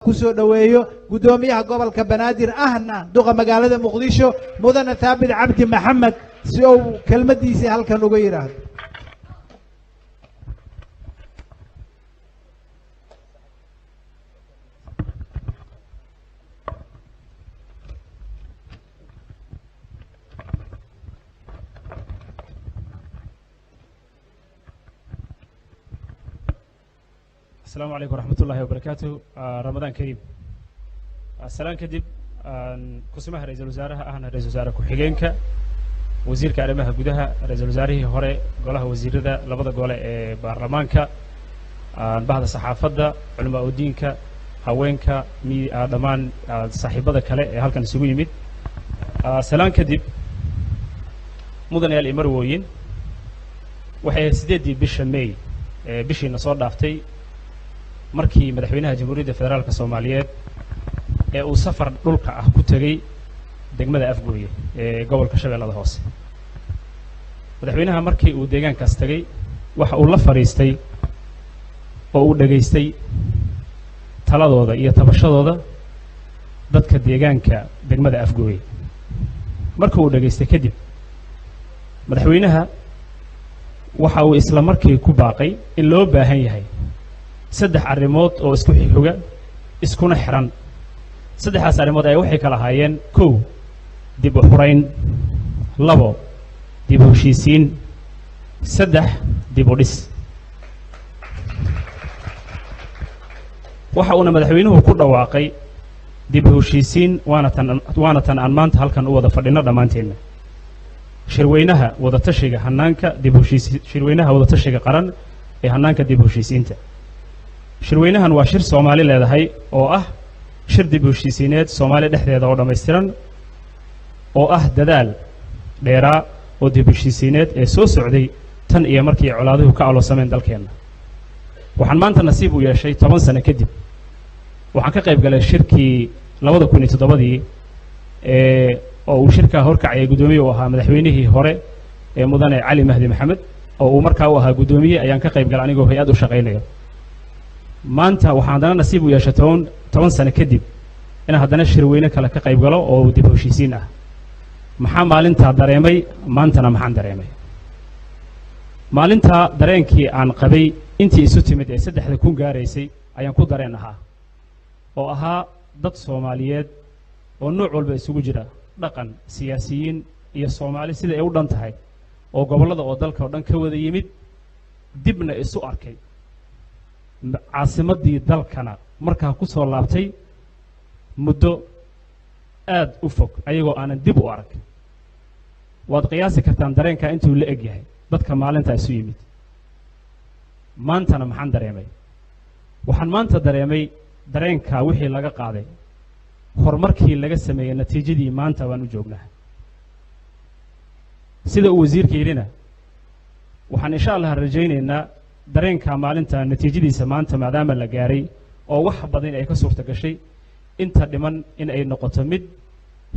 kusoo dhaweeyo gudoomiyaha gobolka banaadir ahna duqa magaalada muqdisho mudane thaabit cabdi maxamed si uu kelmadiisa halkan uga yiraahdo. السلام عليكم ورحمة الله وبركاته. رمضان كريم. السلام كدب كسمها رئيس الوزراء أهنا رئيس الوزراء كحجينك وزير كريمها جودها رئيس الوزراء هوري قالها وزير ذا لبض قال برلمانك بعض الصحافة علماء الدينك هوينك مي ضمان صاحب هذا كلا هالكن سوي ميت. السلام كدب مدن الإمرويين وحي سديدي بشمي بشي نصار دافتي markii madaxweynaha jamhuuriyadda federaalka Soomaaliyeed ee uu safar dhulka ah ku tagay degmada Afgooye ee gobolka Shabeellada Hoose. Madaxweynaha markii uu deegaankaas tagay waxa uu la fariistay oo uu dhageystay taladooda iyo tabashadooda dadka deegaanka degmada Afgooye. Markii uu dhageystay kadib madaxweynaha waxa uu isla markii ku baaqay in loo baahan yahay saddex arrimood oo isku xiga iskuna xiran. saddexaas arrimood ay waxay kala hayeen kow dib u xurayn, labo dib u heshiisiin, saddex dib u dhis. waxa uu madaxweynuhu ku dhawaaqay dib u heshiisiin waana tan aan maanta halkan u wada fadhino dhamaanteena. shirweynaha wada tashiga hanaanka dib u heshiisiin, shirweynaha wada tashiga qaran ee hanaanka dib u heshiisiinta. shirweynahan waa shir Soomaali leedahay oo ah shir dib u heshiisiineed Soomaali dhexdeeda oo dhameystiran oo ah dadaal dheeraa oo dib u heshiisiineed ee soo socday tan iyo markii colaaduhu ka aloosameen dalkeena. waxaan maanta nasiib u yeeshay 10 sano kadib waxaan ka qayb galay shirkii 2007 oo uu shirka horkacay gudoomiye u ahaa madaxweynihii hore ee mudane Cali Mahdi Maxamed oo uu markaa u ahaa gudoomiye ayaan ka qayb galay anigoo hay'ad u shaqeynaya. maanta waxaan haddana nasiib u yeeshay 10 sano kadib in haddana shirweyne kale ka qayb galo oo dib u heshiisiin ah. maxaa maalintaa dareemay, maantana maxaan dareemay? maalintaa dareenkii aan qabay intii isu timid ee 3 kun gaaraysay ayaan ku dareen ahaa oo ahaa dad Soomaaliyeed oo nooc walba isugu jira, dhaqan, siyaasiyiin iyo Soomaali sida ay u dhan tahay oo gobolada oo dalka oo dhan ka wada yimid dibna isu arkay. caasimadii dalkana markaa ku soo laabtay muddo aad u fog ayagoo aanan dib u arag. waad qiyaasi kartaan dareenka intuu la eg yahay dadka maalinta isu yimid. maantana maxaan dareemay? waxaan maanta dareemay dareenka wixii laga qaaday, horumarkii laga sameeyay, natiijadii maanta waan u joognaa. sida uu wasiirka yirina waxaan insha Allah rajaynaynaa dareenka maalinta natiijadiisa maanta maadaama la gaaray oo wax badan ay ka suurta gashay inta dhiman in ay noqoto mid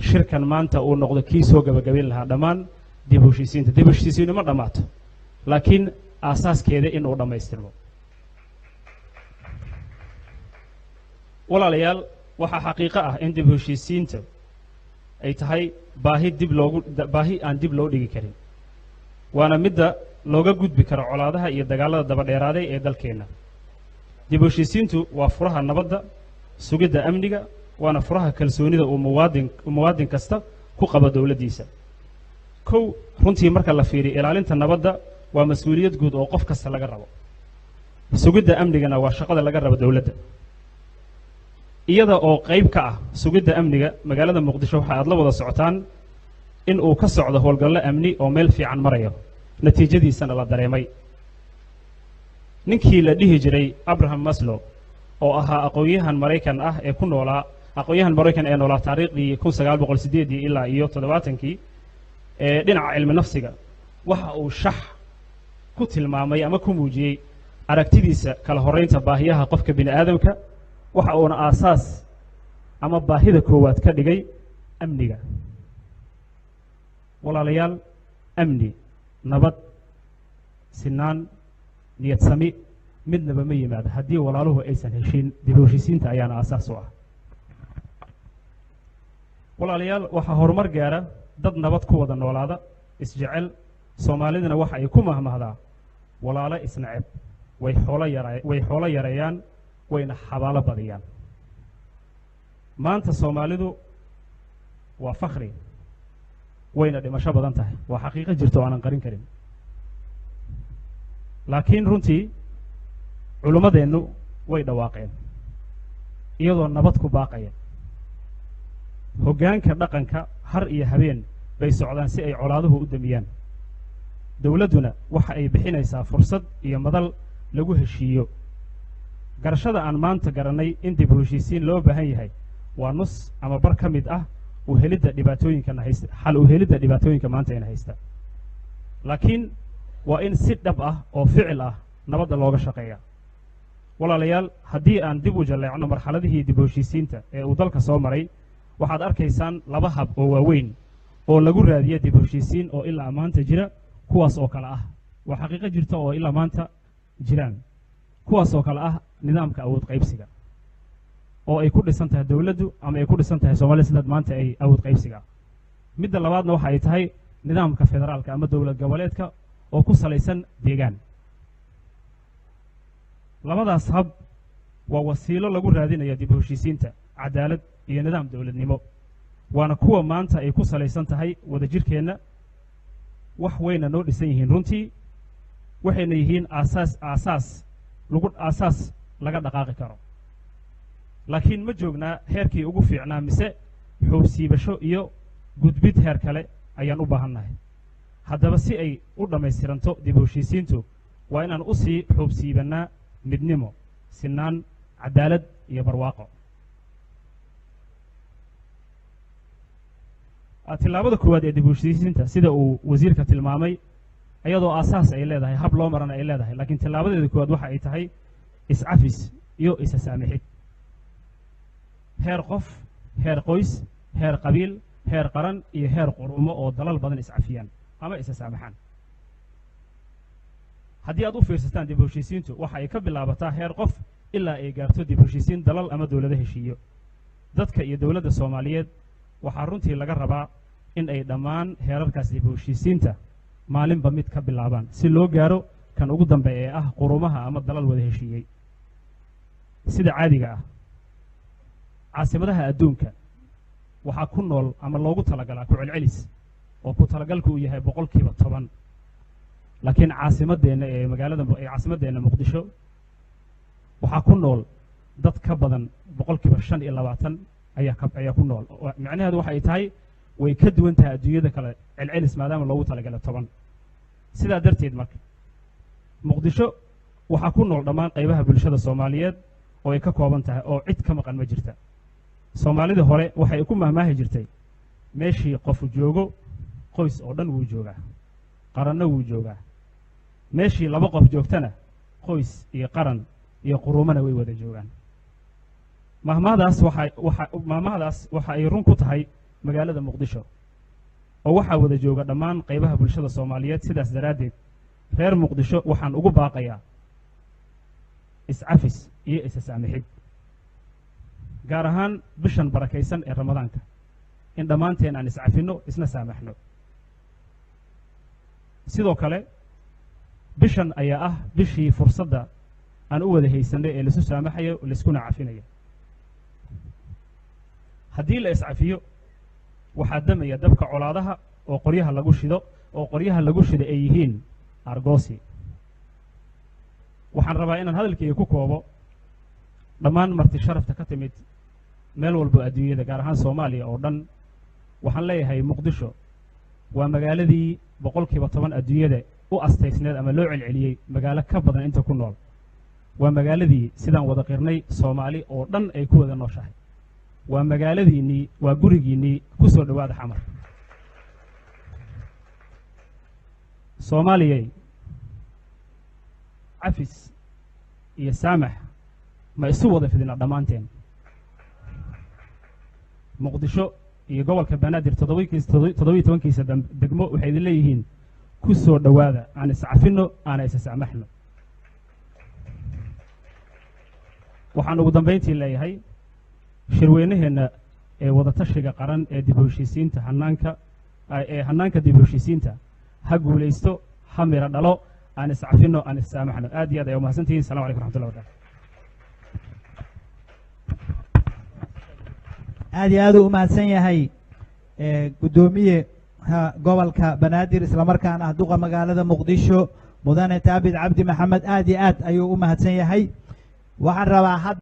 shirkan maanta uu noqdo kii soo gabagabeyn lahaa dhammaan dib u heshiisiinta. dib u heshiisiin ma dhamaato laakiin aasaaskeeda in uu dhamaystirmo. walaalayaal waxa xaqiiqo ah in dib u heshiisiinta ay tahay baahi aan dib loo dhigi karin, waana midda looga gudbi karo colaadaha iyo dagaalada daba dheeraaday ee dalkeena. dib u heshiisiintu waa furaha nabadda, sugidda amniga, waana furaha kalsoonida uu muwaadin kasta ku qabo dawladdiisa. kow runtii marka la fiiriyo ilaalinta nabadda waa mas'uuliyad guud oo qof kasta laga rabo. sugidda amnigana waa shaqada laga rabo dawladda. iyada oo qayb ka ah sugidda amniga magaalada Muqdisho waxa aad la wada socotaan in uu ka socdo howlgallo amni oo meel fiican marayo, natiijadiisana la dareemay. ninkii la dhihi jiray Abraham Maslow oo ahaa aqoonyahan Mareykan ah ee ku noolaa taariikhdii 1908 ilaa iyo 70kii ee dhinaca cilmi nafsiga waxa uu shax ku tilmaamay ama ku muujiyay aragtidiisa kala horeynta baahiyaha qofka bini aadamka. waxa uuna aasaas ama baahida koowaad ka dhigay amniga. walaalayaal, amni, nabad, sinaan, niyad sami midnaba ma yimaado haddii walaaluhu aysan heshiin dib u heshiisiinta ayaana aasaas u ah walaalayaal waxaa horumar gaara dad nabad ku wada noolaada isjecel soomaalidana waxa ay ku mahmahdaa walaalo isnaceb way xoolo yareeyaan wayna xabaalo badiyaan maanta soomaalidu waa fakhri wayna dhimasho badan tahay waa xaqiiqo jirto oo aanan qarin karin laakiin runtii culimmadeennu way dhawaaqeen iyadoo nabad ku baaqaya hoggaanka dhaqanka har iyo habeen bay socdaan si ay colaaduhu u damiyaan dowladduna waxa ay bixinaysaa fursad iyo madal lagu heshiiyo garashada aan maanta garannay in dib u heshiisiin loo baahan yahay waa nus ama bar ka mid ah u helidda dhibaatooyinkana haysta xal u helidda dhibaatooyinka maanta ayna haysta laakiin waa in si dhab ah oo ficil ah nabadda looga shaqeeya walaalayaal haddii aan dib u jalleecno marxaladihii dib u heshiisiinta ee uu dalka soo maray waxaad arkaysaan laba hab oo waaweyn oo lagu raadiya dib u heshiisiin oo ilaa maanta jira kuwaas oo kale ah waa xaqiiqo jirta oo ilaa maanta jiraan kuwaas oo kale ah nidaamka awood qaybsiga oo ay ku dhisan tahay dowladdu ama ay ku dhisan tahay Soomaaliya sidaad maanta ay awood qaybsiga midda labaadna waxa ay tahay nidaamka federaalka ama dowlad goboleedka oo ku salaysan deegaan labadaas hab waa wasiilo lagu raadinayo dib u heshiisiinta cadaalad iyo nidaam dowladnimo waana kuwa maanta ay ku salaysan tahay wadajirkeenna wax wayna noo dhisan yihiin runtii waxayna yihiin aasaas laga dhaqaaqi karo laakiin ma joognaa heerkii ugu fiicnaa mise xoogsiibasho iyo gudbid heer kale ayaan u baahannahay haddaba si ay u dhammaystiranto dib u heshiisiintu waa inaan u sii xoogsiibannaa midnimo sinaan cadaalad iyo barwaaqo tilaabada koowaad ee dib u heshiisiinta sida uu wasiirka tilmaamay iyadoo aasaas ay leedahay hab loo marana ay leedahay laakiin tilaabadeeda koowaad waxa ay tahay iscafis iyo isa saamixid heer qof heer qoys heer qabiil heer qaran iyo heer qurumo oo dalal badan iscafiyaan ama isa saamaxaan haddii aad u fiirsataan dib u heshiisiintu waxa ay ka bilaabataa heer qof ilaa ay gaarto dib u heshiisiin dalal ama dowlado heshiiyo dadka iyo dowladda Soomaaliyeed waxaa runtii laga rabaa in ay dhammaan heerarkaas dib u heshiisiinta maalinba mid ka bilaabaan si loo gaaro kan ugu dambeeya ee ah qurumaha ama dalal wada heshiiyey sida caadiga ah caasimadaha adduunka waxaa ku nool ama loogu talagalaa ku celcelis oo ku talagalku uu yahay 10% laakiin caasimadeenna ee caasimadeenna Muqdisho waxaa ku nool dad ka badan 25% ayaa ku nool macnaheedu waxa ay tahay way ka duwan tahay adduunyada kale celcelis maadaama loogu talagalay 10 sidaa darteed marka Muqdisho waxaa ku nool dhammaan qaybaha bulshada Soomaaliyeed oo ay ka kooban tahay oo cid ka maqan ma jirta Soomaalida hore waxay ku mahmaahi jirtay meeshii qofu joogo qoys oo dhan wuu joogaa qaranna wuu joogaa meeshii laba qof joogtana qoys iyo qaran iyo qurumana way wada joogaan mahmaadaas waxa ay run ku tahay magaalada Muqdisho oo waxaa wada jooga dhammaan qaybaha bulshada Soomaaliyeed sidaas daraaddeed reer Muqdisho waxaan ugu baaqayaa iscafis iyo isa saamixid gaar ahaan bishan barakaysan ee Ramadaanka in dhammaanteen aan iscafino isna saamaxno sidoo kale bishan ayaa ah bishii fursadda aan u wada haysanay ee lisu saamaxayo liskuna cafinayo haddii la iscafiyo waxaa damaya dabka colaadaha oo qoryaha lagu shido ay yihiin argoosi waxaan rabaa inaan hadalkayga ku koobo dhammaan marti sharafta ka timid meel walba adduunyada gaar ahaan Soomaaliya oo dhan waxaan leeyahay Muqdisho waa magaaladii 10% adduunyada u asteysneed ama loo celceliyay magaalo ka badan inta ku nool waa magaaladii sidaan wada qirnay Soomaali oo dhan ay ku wada nooshahay waa magaaladiinii waa gurigiinii ku soo dhawaada xamar Soomaaliya cafis iyo saamax ma isu wada fidina dhammaanteen Muqdisho iyo gobolka Banaadir 17 degmo waxay leeyihiin ku soo dhawaada aan iscafino aan isa saamaxno waxaan ugu dambeyntii leeyahay shirweynaheena ee wadatashiga qaran ee dib u heshiisiinta hanaanka dib u heshiisiinta ha guulaysto ha mira dhalo aan iscafino aan issaamaxno aad iyo aad ay u mahadsantihiin assalamu calaykum waraxmatullahi wabarakatu aad iyo aad u mahadsan yahay gudoomiye gobolka banaadir isla markaana duqa magaalada muqdisho mudane taabid cabdi maxamed aad iyo aad ayuu u mahadsan yahay waxaan rabaa